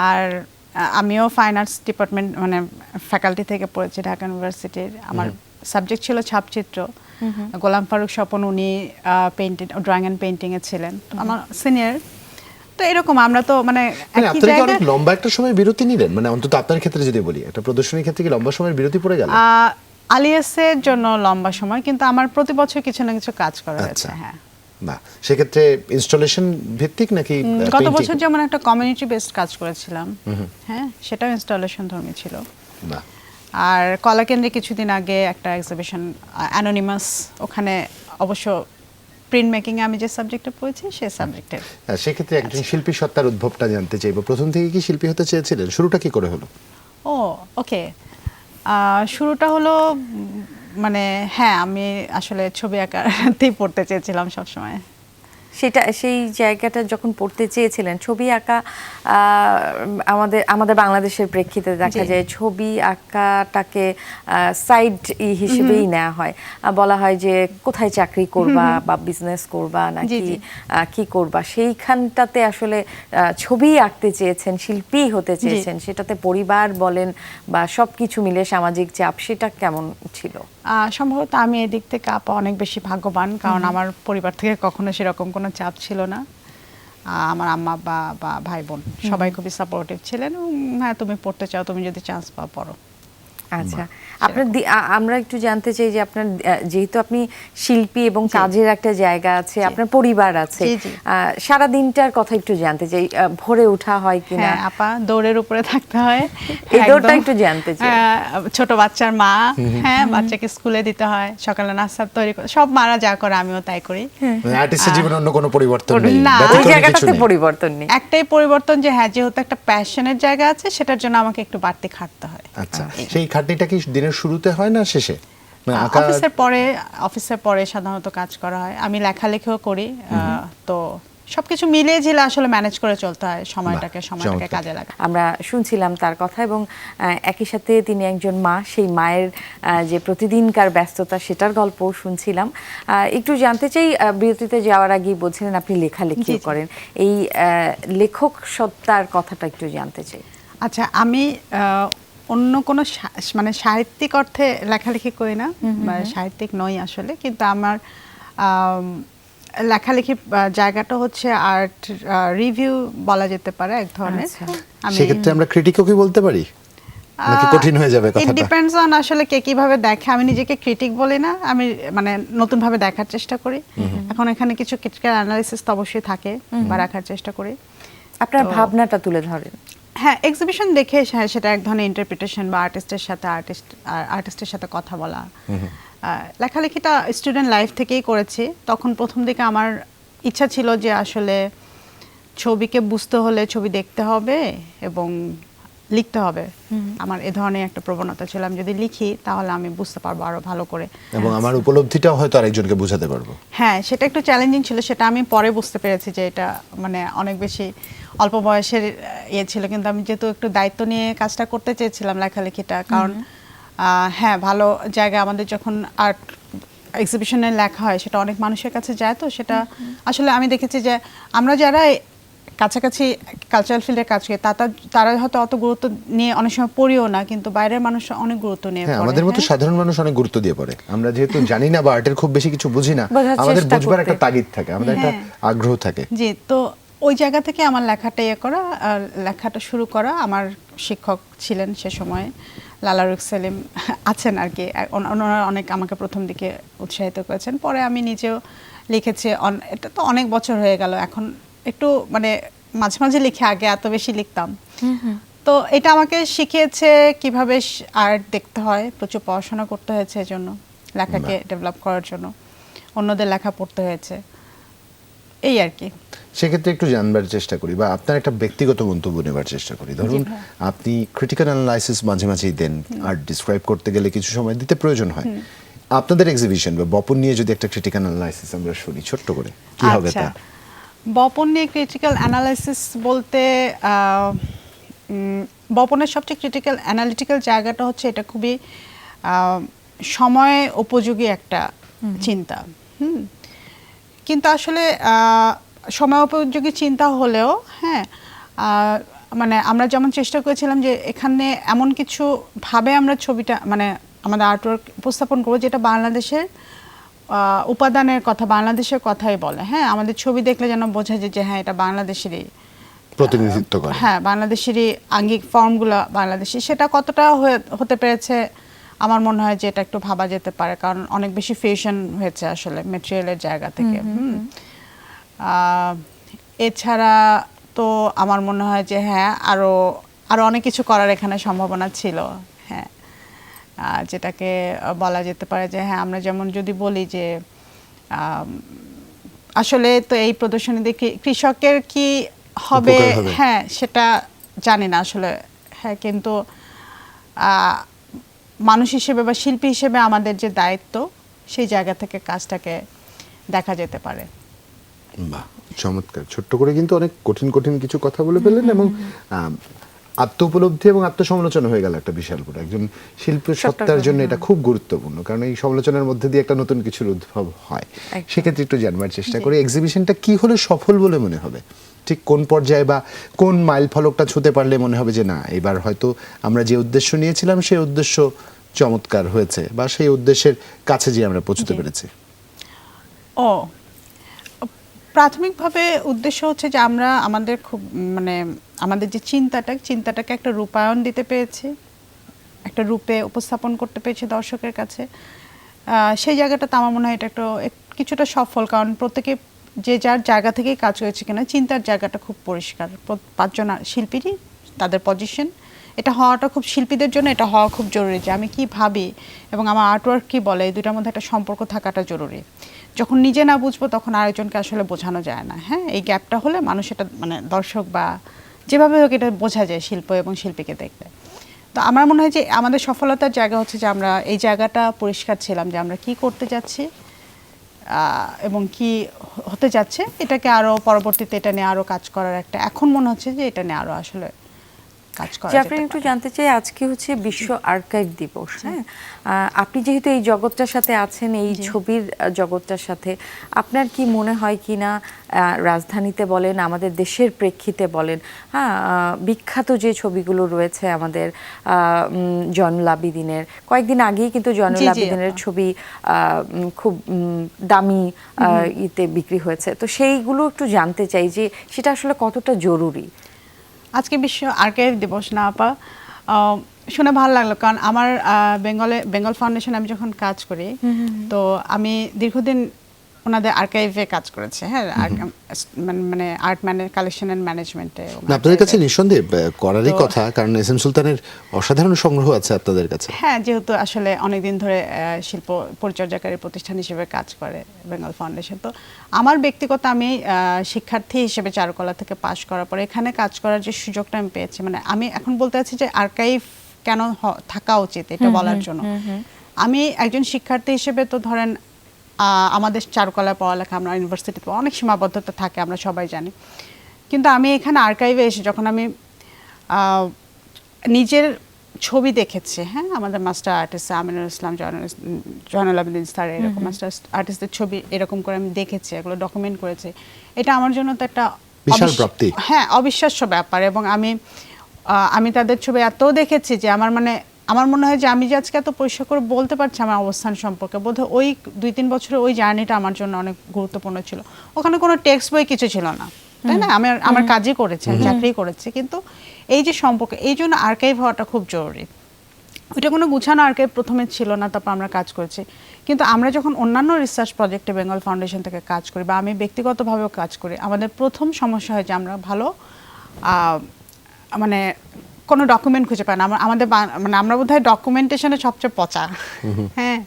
[SPEAKER 3] আর আমিও ফাইন আর্টস ডিপার্টমেন্ট মানে ফ্যাকাল্টি থেকে পড়েছি ঢাকা ইউনিভার্সিটির। আমার সাবজেক্ট ছিল ছাপচিত্র। গোলাম ফারুক স্বপন উনি পেইন্টিং, ড্রয়িং অ্যান্ড পেইন্টিং এ ছিলেন, তো আমার সিনিয়র। তো এরকম আমরা তো মানে একই
[SPEAKER 2] আপনারা কি
[SPEAKER 3] জায়গায়
[SPEAKER 2] অনেক লম্বা একটা সময় বিরতি নিলেন? মানে অন্তত আপনার ক্ষেত্রে যদি বলি, একটা প্রদর্শনীর ক্ষেত্রে কি লম্বা সময়ের বিরতি পড়ে গেল?
[SPEAKER 3] আলিয়াসের জন্য লম্বা সময়, কিন্তু আমার প্রতি বছর কিছু না কিছু কাজ করা হয়েছে।
[SPEAKER 2] আচ্ছা।
[SPEAKER 3] হ্যাঁ,
[SPEAKER 2] না, সেক্ষেত্রে ইনস্টলেশন ভিত্তিক নাকি
[SPEAKER 3] গত
[SPEAKER 2] painting?
[SPEAKER 3] বছর যেমন একটা কমিউনিটি বেসড কাজ করেছিলাম, হ্যাঁ সেটাও ইনস্টলেশন ধর্মী ছিল।
[SPEAKER 2] না।
[SPEAKER 3] আর কলাকেন্দ্রে কিছুদিন আগে একটা এক্সিবিশন অ্যানোনিমাস, ওখানে অবশ্য প্রিন্ট মেকিং এ আমি যে সাবজেক্টে পড়েছি সেই সাবজেক্টে।
[SPEAKER 2] সেক্ষেত্রে একজন শিল্পী সত্তার উদ্ভবটা জানতে চাইবো। প্রথম থেকে কি শিল্পী হতে চেয়েছিলেন? শুরুটা কি করে হলো?
[SPEAKER 3] ও ওকে, শুরুটা হলো মানে হ্যাঁ আমি আসলে ছবি আঁকাতেই পড়তে চেয়েছিলাম সবসময়।
[SPEAKER 1] সেটা সেই জায়গাটা যখন পড়তে চেয়েছিলেন, ছবি আঁকা আমাদের বাংলাদেশের প্রেক্ষিতে দেখা যায় ছবি আঁকাটাকে সাইড হিসেবেই নেওয়া হয়, বলা হয় যে কোথায় চাকরি করবা বা বিজনেস করবা নাকি কি করবা, সেইখানটাতে আসলে ছবি আঁকতে চেয়েছেন, শিল্পী হতে চেয়েছেন, সেটাতে পরিবার বলেন বা সবকিছু মিলে সামাজিক চাপ, সেটা কেমন ছিল?
[SPEAKER 3] সম্ভবত আমি এদিক থেকে আপা অনেক বেশি ভাগ্যবান, কারণ আমার পরিবার থেকে কখনো সেরকম কোনো চাপ ছিল না। আমার আম্মা বা ভাই বোন সবাই খুবই সাপোর্টিভ ছিলেন। হ্যাঁ তুমি পড়তে চাও, তুমি যদি চান্স পাও পড়ো।
[SPEAKER 1] আচ্ছা, আপনার আমরা একটু জানতে চাই যে আপনার যেহেতু আপনি শিল্পী এবং কাজের একটা জায়গা আছে, আপনার পরিবার আছে, সারা দিনটার কথা একটু জানতে চাই। ভোরে ওঠা হয় কিনা?
[SPEAKER 3] হ্যাঁ আপা, দৌড়ের উপরে থাকতে হয়,
[SPEAKER 1] এই দৌড়টা একটু জানতে চাই।
[SPEAKER 3] ছোট বাচ্চার মা, হ্যাঁ বাচ্চাকে স্কুলে দিতে হয়, সকালে নাস্তা তৈরি করে, সব মারা যা করে আমিও তাই করি।
[SPEAKER 2] আর্টিস্টের জীবনে অন্য কোনো পরিবর্তন নেই?
[SPEAKER 3] না,
[SPEAKER 1] ওই
[SPEAKER 2] ব্যতিক্রমী কিছু
[SPEAKER 1] জায়গাটাতে
[SPEAKER 2] নেই?
[SPEAKER 1] পরিবর্তন নেই,
[SPEAKER 3] একটাই পরিবর্তন যে হ্যাঁ যেহেতু একটা প্যাশনের জায়গা আছে, সেটার জন্য আমাকে একটু বাড়তি খাটতে হয়।
[SPEAKER 2] আচ্ছা, সেই খাটনিটা কি দিনের শুরুতে হয় না শেষে? মানে আঁকা
[SPEAKER 3] অফিসের পরে সাধারণত কাজ করা হয়। আমি লেখালেখিও করি, তো সবকিছু মিলিয়ে ঝিলে আসলে ম্যানেজ করে চলতে হয় সময়টাকে কাজে লাগা।
[SPEAKER 1] আমরা শুনছিলাম তার কথা এবং একই সাথে তিনি একজন মা, সেই মায়ের যে প্রতিদিনকার ব্যস্ততা সেটার গল্পও শুনছিলাম। একটু জানতে চাই, বিরতিতে যাওয়ার আগেই বলছিলেন আপনি লেখালেখিও করেন, এই লেখক সত্তার কথাটা একটু জানতে চাই।
[SPEAKER 3] আচ্ছা, আমি অন্য কোনো মানে সাহিত্যিক অর্থে লেখালেখি করি না, সাহিত্যিক নই আসলে, কিন্তু আমার লেখালেখি জায়গাটা হচ্ছে আর্ট রিভিউ বলা যেতে পারে এক ধরনের।
[SPEAKER 1] আচ্ছা।
[SPEAKER 2] সেক্ষেত্রে আমরা ক্রিটিকও কি বলতে পারি, নাকি কঠিন হয়ে যাবে
[SPEAKER 3] ইট
[SPEAKER 2] কথাটা?
[SPEAKER 3] ডিপেন্ডস অন আসলে কে কিভাবে দেখে। আমি নিজেকে ক্রিটিক বলি না, আমি মানে নতুন ভাবে দেখার চেষ্টা করি। এখন এখানে কিছু ক্রিটিক্যাল অ্যানালিসিস তো অবশ্যই থাকে বা রাখার চেষ্টা করি।
[SPEAKER 1] আপনার ভাবনাটা তুলে ধরেন।
[SPEAKER 3] হ্যাঁ, এক্সিবিশন দেখে সেটা এক ধরনের ইন্টারপ্রিটেশন বা আর্টিস্টের সাথে কথা বলা। লেখালেখিটা স্টুডেন্ট লাইফ থেকেই করেছি। তখন প্রথম দিকে আমার ইচ্ছা ছিল যে আসলে ছবিকে বুঝতে হলে ছবি দেখতে হবে এবং লিখতে হবে। আমার এ ধরনের একটা প্রবণতা ছিল, আমি যদি লিখি তাহলে আমি বুঝতে পারবো আরো ভালো করে,
[SPEAKER 2] এবং আমার উপলব্ধিটাও হয়তো আরেকজনকে বোঝাতে পারবো।
[SPEAKER 3] হ্যাঁ সেটা একটু চ্যালেঞ্জিং ছিল, সেটা আমি পরে বুঝতে পেরেছি যে এটা মানে অনেক বেশি অল্প বয়সের ইয়ে ছিল, কিন্তু আমি যেহেতু একটু দায়িত্ব নিয়ে কাজটা করতে চেয়েছিলাম লেখালেখিটা, কারণ হ্যাঁ ভালো জায়গায় আমাদের যখন আর্ট এক্সিবিশনে লেখা হয় সেটা অনেক মানুষের কাছে যায়, তো সেটা আসলে আমি দেখেছি যে আমরা যারা কাছাকাছি কালচারাল ফিল্ডে কাজ করি তারা হয়তো অত গুরুত্ব নিয়ে অনেক সময় পড়িও না, কিন্তু বাইরের মানুষ অনেক গুরুত্ব নিয়ে
[SPEAKER 2] হ্যাঁ,
[SPEAKER 3] পড়ে।
[SPEAKER 2] আমাদের মতো সাধারণ মানুষ অনেক গুরুত্ব দিয়ে পড়ে। আমরা যেহেতু জানি না বা আর্টের খুব বেশি কিছু বুঝি না,
[SPEAKER 1] বোঝার
[SPEAKER 2] আমাদের
[SPEAKER 1] চেষ্টা
[SPEAKER 2] বুঝবার
[SPEAKER 1] করতে।
[SPEAKER 2] একটা তাগিদ থাকে, আমাদের একটা আগ্রহ থাকে।
[SPEAKER 3] জি, তো ওই জায়গা থেকে আমার লেখাটা করা, লেখাটা শুরু করা। আমার শিক্ষক ছিলেন সে সময় লালা রুখ সেলিম আছেন আর কি, ওনারা অনেক আমাকে প্রথম দিকে উৎসাহিত করেছেন। পরে আমি নিজেও লিখেছি, এটা তো অনেক বছর হয়ে গেল, এখন একটু মানে মাঝে মাঝে লিখে, আগে এত বেশি লিখতাম। তো এটা আমাকে শিখিয়েছে কিভাবে আর্ট দেখতে হয়, প্রচুর পড়াশোনা করতে হয়েছে এজন্য, লেখাকে ডেভেলপ করার জন্য অন্যদের লেখা পড়তে হয়েছে, এই আর কি।
[SPEAKER 2] সেক্ষেত্রে একটু জানবার চেষ্টা করি বা আপনার একটা ব্যক্তিগত মন্তব্য নেবার চেষ্টা করি। ধরুন আপনি ক্রিটিক্যাল অ্যানালাইসিস মাঝে মাঝেই দেন, আর্ট ডিসক্রাইব করতে গেলে কিছু সময় দিতে প্রয়োজন হয়। আপনাদের এক্সিবিশন বা বপন নিয়ে যদি একটা ক্রিটিক্যাল অ্যানালাইসিস আমরা শুনি ছোট্ট করে, কি হবে তা?
[SPEAKER 3] বপন নিয়ে ক্রিটিক্যাল অ্যানালাইসিস বলতে বপনের সবচেয়ে ক্রিটিক্যাল অ্যানালিটিক্যাল জায়গাটা হচ্ছে এটা খুবই সময় উপযোগী একটা চিন্তা। কিন্তু আসলে সময় উপযোগী চিন্তা হলেও হ্যাঁ, মানে আমরা যেমন চেষ্টা করেছিলাম যে এখানে এমন কিছু ভাবে আমরা ছবিটা মানে আমাদের আর্টওয়ার্ক উপস্থাপন করবো যেটা বাংলাদেশের উপাদানের কথা, বাংলাদেশের কথাই বলে। হ্যাঁ, আমাদের ছবি দেখলে যেন বোঝা যায় যে হ্যাঁ এটা বাংলাদেশেরই
[SPEAKER 2] প্রতিনিধিত্ব করে।
[SPEAKER 3] হ্যাঁ, বাংলাদেশেরই আঙ্গিক ফর্মগুলো বাংলাদেশি। সেটা কতটা হতে পেরেছে আমার মনে হয় যে এটা একটু ভাবা যেতে পারে, কারণ অনেক বেশি ফিউশন হয়েছে আসলে মেটেরিয়ালের জায়গা থেকে। এছাড়া তো আমার মনে হয় যে হ্যাঁ আরো অনেক কিছু করার এখানে সম্ভাবনা ছিল। হ্যাঁ, যেটাকে বলা যেতে পারে যে হ্যাঁ, আমরা যেমন যদি বলি যে আসলে তো এই প্রদর্শনী দেখে কৃষকের কি হবে, হ্যাঁ সেটা জানি না আসলে। হ্যাঁ, কিন্তু মানুষ হিসেবে বা শিল্পী হিসেবে আমাদের যে দায়িত্ব, সেই জায়গা থেকে কাজটাকে দেখা যেতে পারে।
[SPEAKER 2] বাহ, চমৎকার। ছোট্ট করে কিন্তু অনেক কঠিন কঠিন কিছু কথা বলে ফেললেন, এবং আত্ম উপলব্ধি এবং আত্মসমালোচনা হয়ে গেল একটা বিশাল বড়। একজন শিল্পী সত্তার জন্য এটা খুব গুরুত্বপূর্ণ, কারণ এই সমালোচনার মধ্যে দিয়ে একটা নতুন কিছুর উদ্ভব হয়। সেক্ষেত্রে একটু জানবার চেষ্টা করি, এক্সিবিশনটা কি হলে সফল বলে মনে হবে? ঠিক কোন পর্যায়ে বা কোন মাইল ফলকটা ছুঁতে পারলে মনে হবে যে না, এবার হয়তো আমরা যে উদ্দেশ্য নিয়েছিলাম সেই উদ্দেশ্য চমৎকার হয়েছে, বা সেই উদ্দেশ্যের কাছে যে আমরা পৌঁছতে পেরেছি?
[SPEAKER 3] প্রাথমিকভাবে উদ্দেশ্য হচ্ছে যে আমরা আমাদের খুব মানে আমাদের যে চিন্তাটাকে একটা রূপায়ণ দিতে পেরেছি, একটা রূপে উপস্থাপন করতে পেরেছি দর্শকের কাছে। সেই জায়গাটাতে আমার মনে হয় এটা একটা কিছুটা সফল, কারণ প্রত্যেকে যে যার জায়গা থেকেই কাজ করেছে কিনা চিন্তার জায়গাটা খুব পরিষ্কার। পাঁচজন শিল্পীরই তাদের পজিশন, এটা হওয়াটা খুব, শিল্পীদের জন্য এটা হওয়া খুব জরুরি যে আমি কি ভাবি এবং আমার আর্টওয়ার্ক কি বলে, এই দুটার মধ্যে একটা সম্পর্ক থাকাটা জরুরি। যখন নিজে না বুঝবো তখন আরেকজনকে আসলে বোঝানো যায় না। হ্যাঁ, এই গ্যাপটা হলে মানুষ এটা মানে দর্শক বা যেভাবে হোক এটা বোঝা যায় শিল্প এবং শিল্পীকে দেখলে। তো আমার মনে হয় যে আমাদের সফলতার জায়গা হচ্ছে যে আমরা এই জায়গাটা পরিষ্কার ছিলাম যে আমরা কি করতে যাচ্ছি এবং কি হতে যাচ্ছে, এটাকে আরও পরবর্তীতে এটা নিয়ে আরও কাজ করার একটা, এখন মনে হচ্ছে যে এটা নিয়ে আরও আসলে কাজ করা
[SPEAKER 1] জাফরিন,
[SPEAKER 3] যেতে
[SPEAKER 1] একটু
[SPEAKER 3] পারে।
[SPEAKER 1] জানতে চাই, আজকে হচ্ছে বিশ্ব আর্কাইভ দিবস, হ্যাঁ, আপনি যেহেতু এই জগৎটার সাথে আছেন, এই ছবির জগৎটার সাথে, আপনার কি মনে হয় কি না রাজধানীতে বলেন, আমাদের দেশের প্রেক্ষিতে বলেন, হ্যাঁ, বিখ্যাত যে ছবিগুলো রয়েছে আমাদের জয়নুল আবেদিনের, কয়েকদিন আগেই কিন্তু জয়নুল
[SPEAKER 3] জি, জি,
[SPEAKER 1] আবেদিনের
[SPEAKER 3] আপা।
[SPEAKER 1] ছবি খুব দামি ইতে বিক্রি হয়েছে, তো সেইগুলো একটু জানতে চাই যে সেটা আসলে কতটা জরুরি।
[SPEAKER 3] আজকে বিশ্ব আর্কাইভ দিবস না আপা, শুনে ভালো লাগলো, কারণ আমার বেঙ্গল ফাউন্ডেশন আমি যখন কাজ করি, তো আমি দীর্ঘদিন ওনাদের আর্কাইভে কাজ করেছে, হ্যাঁ, মানে আর্ট কালেকশন অ্যান্ড ম্যানেজমেন্টে।
[SPEAKER 2] না, আপনাদের কাছে নিঃসন্দেহে করারই
[SPEAKER 3] তো-
[SPEAKER 2] কথা, কারণ এস এম সুলতানের অসাধারণ সংগ্রহ আছে আপনাদের কাছে।
[SPEAKER 3] হ্যাঁ, যেহেতু আসলে অনেকদিন ধরে শিল্প পরিচর্যাকারী প্রতিষ্ঠান হিসেবে কাজ করে বেঙ্গল ফাউন্ডেশন, তো আমার ব্যক্তিগত আমি শিক্ষার্থী হিসেবে চারুকলা থেকে পাশ করার পরে এখানে কাজ করার যে সুযোগটা আমি পেয়েছি, মানে আমি এখন বলতে চাচ্ছি যে আর্কাইভ কেন থাকা উচিত এটা বলার জন্য। আমি একজন শিক্ষার্থী হিসেবে, তো ধরেন আমাদের চারুকলা পড়ালেখা, আমরা ইউনিভার্সিটিতে অনেক সীমাবদ্ধতা থাকে, আমরা সবাই জানি, কিন্তু আমি এখানে আর্কাইভে এসে যখন আমি নিজের ছবি দেখেছি, হ্যাঁ, আমাদের master artist Aminul Islam, Zainul Abedin sir, এরকম মাস্টার আর্টিস্টদের ছবি এরকম করে আমি দেখেছি, এগুলো ডকুমেন্ট করেছি, এটা আমার জন্য তো একটা
[SPEAKER 2] বিশাল প্রাপ্তি।
[SPEAKER 3] হ্যাঁ, অবিশ্বাস্য ব্যাপার। এবং আমি তাদের ছবি এত দেখেছি যে আমার মনে হয় যে আমি যে আজকে এত পরিষ্কার করে বলতে পারছি আমার অবস্থান সম্পর্কে, বোধহয় ওই 2-3 বছরের ওই জার্নিটা আমার জন্য অনেক গুরুত্বপূর্ণ ছিল। ওখানে কোনো টেক্সট বই কিছু ছিল না, তাই না, আমি আমার কাজই করেছি, আমি চাকরি করেছি, কিন্তু এই যে সম্পর্ক, এই জন্য আর্কাইভ হওয়াটা খুব জরুরি। ওইটা কোনো গুছানো আর্কাইভ প্রথমে ছিল না, তারপর আমরা কাজ করেছি, কিন্তু আমরা যখন অন্যান্য রিসার্চ প্রজেক্টে বেঙ্গল ফাউন্ডেশন থেকে কাজ করি, বা আমি ব্যক্তিগতভাবেও কাজ করি, আমাদের প্রথম সমস্যা হয় যে আমরা ভালো মানে কোনো ডকুমেন্ট খুঁজে পাই না। আমরা বোধহয় ডকুমেন্টেশনে সবচেয়ে পচা, হ্যাঁ,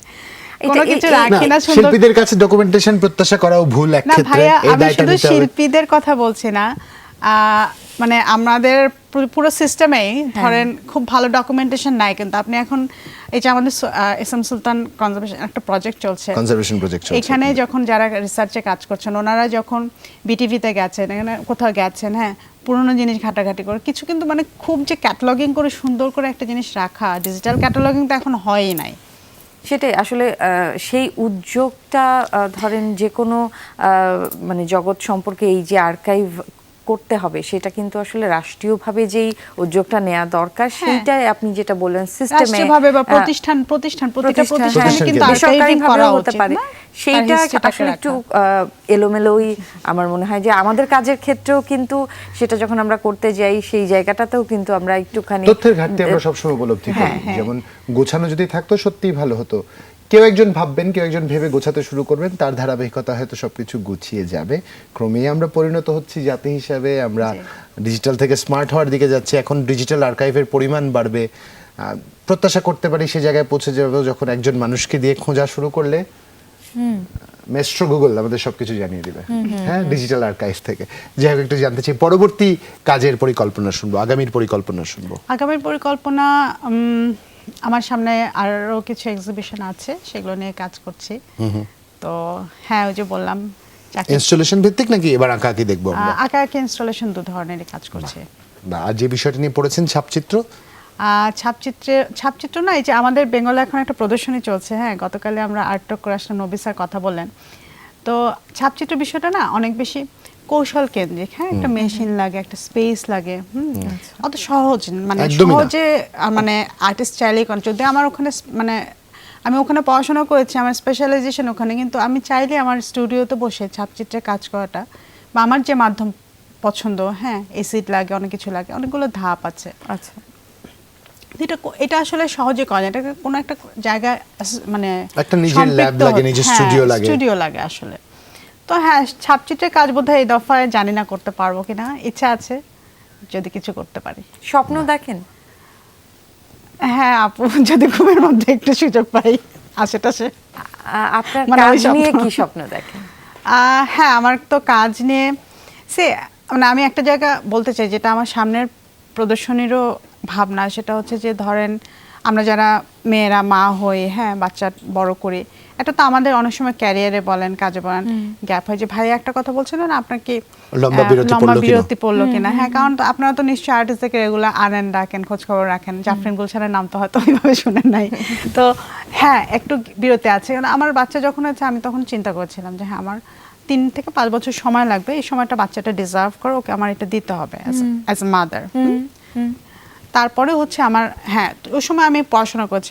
[SPEAKER 3] কোনো কিছু রাখি না সুন্দর।
[SPEAKER 2] শিল্পীদের কাছে ডকুমেন্টেশন প্রত্যাশা করাও ভুল এক
[SPEAKER 3] না
[SPEAKER 2] ক্ষেত্রে,
[SPEAKER 3] ভাইয়া,
[SPEAKER 2] এই
[SPEAKER 3] আমি
[SPEAKER 2] দায়টা
[SPEAKER 3] শুধু
[SPEAKER 2] নিতে হবে।
[SPEAKER 3] শিল্পীদের কথা বলছি না, মানে আমাদের পুরো সিস্টেমেই ধরেন খুব ভালো ডকুমেন্টেশন নাই, কিন্তু আপনি এখন এই যে আমাদের এস এম সুলতান কনজারভেশন একটা প্রজেক্ট চলছে,
[SPEAKER 2] কনজারভেশন প্রজেক্ট চলছে।
[SPEAKER 3] এখানে যখন যারা রিসার্চে কাজ করছেন, ওনারা যখন বিটিভিতে গেছেন, এখানে কোথাও গেছেন, হ্যাঁ, পুরোনো জিনিস ঘাটাঘাটি করে কিছু, কিন্তু মানে খুব যে ক্যাটালগিং করে সুন্দর করে একটা জিনিস রাখা, ডিজিটাল ক্যাটালগিং তো এখন হয়ই নাই।
[SPEAKER 1] সেটাই আসলে সেই উদ্যোগটা ধরেন যে কোনো মানে জগৎ সম্পর্কে এই যে আর্কাইভ করতে হবে, সেটা কিন্তু আসলে রাষ্ট্রীয়ভাবে যেই উদ্যোগটা নেওয়া দরকার, সেইটাই আপনি যেটা বললেন সিস্টেমে
[SPEAKER 3] রাষ্ট্রীয়ভাবে বা প্রতিষ্ঠান প্রতিষ্ঠানে কিন্তু আর্কাইভিং করা
[SPEAKER 1] হতে
[SPEAKER 3] উচিত
[SPEAKER 1] পারে,
[SPEAKER 3] না?
[SPEAKER 1] সেইটা
[SPEAKER 3] তার history-টাকে
[SPEAKER 1] আসলে একটু
[SPEAKER 3] রাখা।
[SPEAKER 1] এলোমেলোই আমার মনে হয় যে আমাদের কাজের ক্ষেত্রেও কিন্তু সেটা যখন আমরা করতে যাই সেই জায়গাটাতেও কিন্তু আমরা একটুখানি
[SPEAKER 2] তথ্যের ঘাটতি আমরা সবসময় উপলব্ধি করি। যেমন গোছানো যদি থাকতো সত্যিই ভালো হতো। কেউ একজন ভাববেন, কেউ একজন ভেবে গোছাতে শুরু করবেন, তার ধারাবাহিকতা হয়তো সবকিছু গুছিয়ে যাবে। ক্রমেই আমরা পরিণত হচ্ছি জাতি হিসাবে, আমরা ডিজিটাল থেকে স্মার্ট হওয়ার দিকে যাচ্ছি। এখন ডিজিটাল আর্কাইভের পরিমাণ বাড়বে, প্রত্যাশা করতে পারি সে জায়গায় পৌঁছে যাবে যখন একজন মানুষকে দিয়ে খোঁজা শুরু করলে মেস্ট্রো গুগল আমাদের সবকিছু জানিয়ে দিবে, হ্যাঁ, ডিজিটাল আর্কাইভ থেকে। যাই হোক, একটু জানতে চাই পরবর্তী কাজের পরিকল্পনা শুনবো, আগামীর পরিকল্পনা শুনবো।
[SPEAKER 3] আগামীর পরিকল্পনা, আমার সামনে আরো কিছু এক্সিবিশন আছে, সেগুলো নিয়ে কাজ করছি। তো হ্যাঁ, ওই যে বললাম,
[SPEAKER 2] ইনস্টলেশন ভিত্তিক নাকি এবার আঁকাআঁকি দেখবো আমরা?
[SPEAKER 3] আঁকাআঁকি ইনস্টলেশন 2 ধরনেরই কাজ করছে।
[SPEAKER 2] আর যে বিষয়টা নিয়ে পড়েছেন ছাপচিত্র,
[SPEAKER 3] ছাপচিত্র না, এই যে আমাদের বেঙ্গলে এখন একটা প্রদর্শনী চলছে, হ্যাঁ, গতকালে আমরা আর্ট টক করে আসলাম, নবী স্যার কথা বললেন। তো ছাপচিত্র বিষয়টা না অনেক বেশি কৌশল কেন্দ্রিক, হ্যাঁ, একটা মেশিন লাগে, একটা স্পেস লাগে, অত সহজ মানে
[SPEAKER 2] একদমই না।
[SPEAKER 3] সহজে মানে আর্টিস্ট চাইলেই করে। যদি আমার ওখানে মানে আমি ওখানে পড়াশোনা করেছি, আমার স্পেশালাইজেশন ওখানে, কিন্তু আমি চাইলে আমার স্টুডিওতে বসে ছাপচিত্রে কাজ করাটা, বা আমার যে মাধ্যম পছন্দ, হ্যাঁ, এসিড লাগে, অনেক কিছু লাগে, অনেকগুলো ধাপ আছে।
[SPEAKER 1] আচ্ছা,
[SPEAKER 3] এটা আসলে সহজে করা যায়, এটাকে কোনো একটা জায়গায় মানে
[SPEAKER 2] একটা নিজের ল্যাব লাগে, নিজের স্টুডিও লাগে,
[SPEAKER 3] স্টুডিও লাগে আসলে। তো হ্যাঁ, ছাপচিত্রের কাজ বোধহয় এই দফায় জানি না করতে পারবো কিনা, ইচ্ছা আছে যদি কিছু করতে পারি।
[SPEAKER 1] স্বপ্ন দেখেন?
[SPEAKER 3] হ্যাঁ আপু, যদি ঘুমের মধ্যে একটু সুযোগ পাই আশেপাশে।
[SPEAKER 1] আপনার
[SPEAKER 3] মানে
[SPEAKER 1] কাজ
[SPEAKER 3] ওই স্বপ্ন।
[SPEAKER 1] নিয়ে কি স্বপ্ন দেখেন?
[SPEAKER 3] হ্যাঁ, আমার তো কাজ নিয়ে মানে আমি একটা জায়গা বলতে চাই, যেটা আমার সামনের প্রদর্শনীরও ভাবনা, সেটা হচ্ছে যে ধরেন আমরা যারা মেয়েরা মা হই, হ্যাঁ, বাচ্চা বড় করি, এটা তো আমাদের অনেক সময় ক্যারিয়ারে বলেন, কাজে বলেন, গ্যাপ হয়। যে ভাই একটা কথা বলছিলেন, আপনার কি
[SPEAKER 2] লম্বা বিরতি
[SPEAKER 3] পড়লো কিনা? হ্যাঁ, কারণ তো আপনারা তো নিশ্চয়ই আর্টিস্টদেরকে রেগুলার আনেন, ডাকেন, খোঁজ খবর রাখেন। জাফরিন গুলশানের নাম তো হয়তো ওইভাবে শুনেন নাই। তো হ্যাঁ, একটু বিরতি আছে। কারণ আমার বাচ্চা যখন হয়েছে, আমি তখন চিন্তা করছিলাম যে হ্যাঁ, আমার 3 থেকে 5 বছর সময় লাগবে, এই সময়টা বাচ্চাটা ডিজার্ভ করে, ওকে আমার এটা দিতে হবে অ্যাজ এ মাদার। তারপরে হচ্ছে আমার, হ্যাঁ, ওই সময় আমি পড়াশোনা করছি,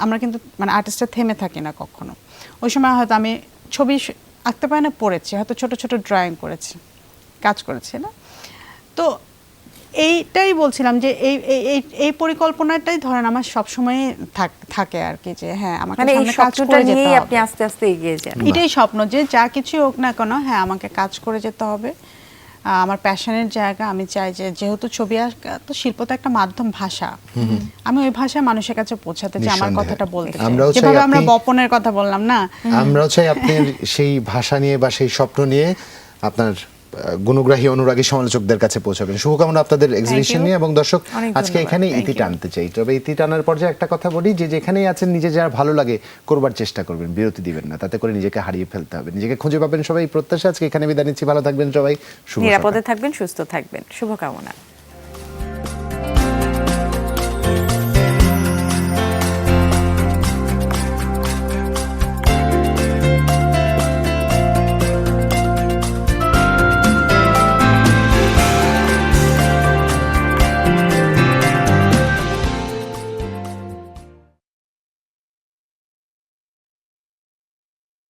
[SPEAKER 3] আমরা কিন্তু মানে আর্টিস্টে থেমে থাকি না কখনো। ওই সময় হয়তো আমি ছবি আঁকতে পারি না, পড়েছি, হয়তো ছোট ছোট ড্রয়িং করেছি, কাজ করেছি না। তো এইটাই বলছিলাম যে এই পরিকল্পনাটাই ধরেন আমার সবসময় থাকে আর কি, যে হ্যাঁ, আমাকে
[SPEAKER 1] মানে এই
[SPEAKER 3] সামনে কাজ
[SPEAKER 1] স্বপ্নটা
[SPEAKER 3] করে যেতে
[SPEAKER 1] নিয়েই
[SPEAKER 3] হবে।
[SPEAKER 1] আপনি আস্তে আস্তে এগিয়ে যান।
[SPEAKER 3] এটাই স্বপ্ন, যে যা কিছু হোক না কেন, হ্যাঁ, আমাকে কাজ করে যেতে হবে। আমার প্যাশনের জায়গা, আমি চাই যে যেহেতু ছবি আঁকা তো শিল্প তো একটা মাধ্যম, ভাষা, আমি ওই ভাষায় মানুষের কাছে পৌঁছাতে চাই, আমার কথাটা বলতে চাই। যেভাবে আমরা বপনের কথা বললাম না,
[SPEAKER 2] আমরাও চাই আপনি সেই ভাষা নিয়ে বা সেই স্বপ্ন নিয়ে আপনার গুণগ্রাহী অনুরাগী সমালোচকদের কাছে পৌঁছাবেন। শুভকামনা আপনাদের এক্সিবিশন নিয়ে। এবং দর্শক, আজকে এখানে ইতি টানতে চাই, তবে ইতি টানার পর্যায়ে একটা কথা বলি, যে যেখানেই আছেন নিজে যার ভালো লাগে করবার চেষ্টা করবেন, বিরতি দিবেন না, তাতে করে নিজেকে হারিয়ে ফেলতে হবে। নিজেকে খুঁজে পাবেন সবাই, প্রত্যাশা। আজকে এখানে বিদায় নিচ্ছি, ভালো থাকবেন সবাই,
[SPEAKER 1] নিরাপদে থাকবেন, সুস্থ থাকবেন, শুভকামনা।